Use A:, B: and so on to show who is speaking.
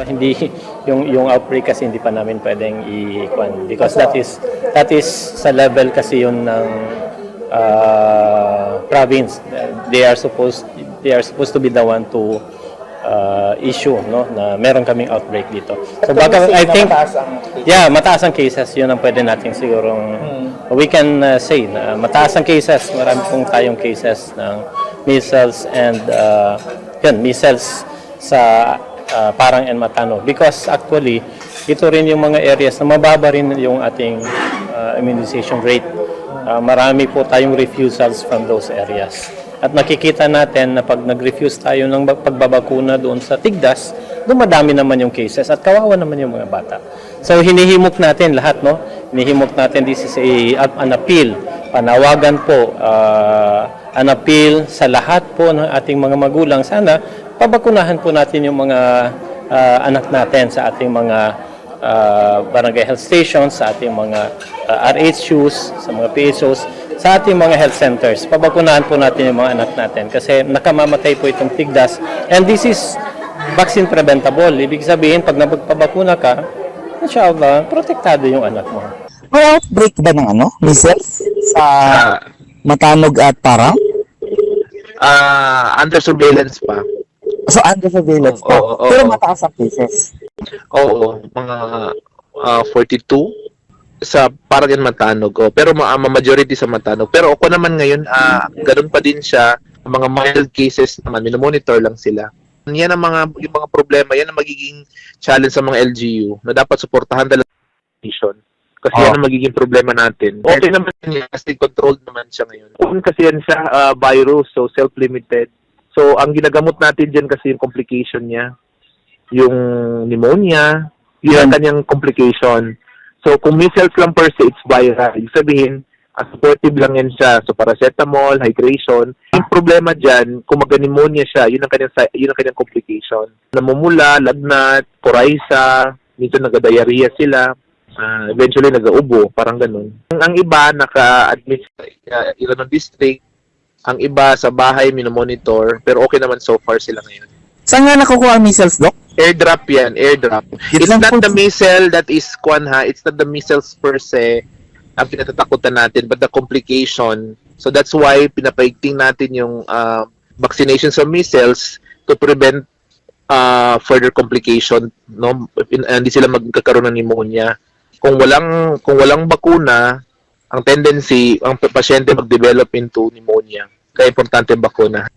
A: Hindi yung outbreak kasi hindi pa namin pwedeng i-kwan because that is sa level kasi yun ng province. They are supposed to be the one to issue na meron kaming outbreak dito. So baka I think mataas ang cases, yun ang pwede nating sigurong we can say na mataas ang cases, marami pong tayong cases ng measles and measles sa Parang and Matano because actually ito rin yung mga areas na mababa rin yung ating immunization rate. Marami po tayong refusals from those areas. At nakikita natin na pag nag-refuse tayo ng pagbabakuna doon sa Tigdas, dumadami naman yung cases at kawawa naman yung mga bata. So hinihimok natin lahat, no? Hinihimok natin, this is an appeal, panawagan po, an appeal sa lahat po ng ating mga magulang. Sana pabakunahan po natin yung mga anak natin sa ating mga barangay health stations, sa ating mga RHUs, sa mga PHOs, sa ating mga health centers. Pabakunahan po natin yung mga anak natin kasi nakamamatay po itong Tigdas. And this is vaccine preventable. Ibig sabihin, pag napagpabakuna ka, inshallah, protektado yung anak mo.
B: May outbreak ba ng measles sa Matanog at Parang?
C: Under surveillance pa.
B: So, under surveillance pa. Pero mataas ang cases.
C: Oo, mga 42 sa Parang and Matanog. Pero majority sa Matanog. Pero ako naman ngayon, ganun pa din siya. Mga mild cases naman, minomonitor lang sila. Yan ang yung mga problema, yan ang magiging challenge sa mga LGU na dapat suportahan talaga ng kasi yan ang magiging problema natin. Okay naman yan kasi controlled naman siya ngayon. Kasi yan siya virus, so self-limited. So ang ginagamot natin dyan kasi yung complication niya, yung pneumonia, yun ang kanyang complication. So kung measles lang per se, it's viral. Ibig sabihin, supportive lang yan siya. So paracetamol, hydration. Yung problema dyan, kung mag-pneumonia siya, yun ang kanyang complication. Namumula, lagnat, coryza, minsan nag-diarrhea sila. Eventually nag-ubo, parang ganun. Ang iba naka-admit sa Iloilo District, ang iba sa bahay minomonitor, pero okay naman so far sila ngayon.
B: Saan nga nakukuha ang measles, Doc?
C: Airdrop yan, airdrop. It's not the measles that is it's not the measles per se ang pinatatakutan natin, but the complication. So that's why pinapaigting natin yung vaccination sa measles to prevent further complication, no? Hindi sila magkakaroon ng pneumonia. Kung walang bakuna, ang tendency ang pasyente mag-develop into pneumonia. Kaya importante ang bakuna.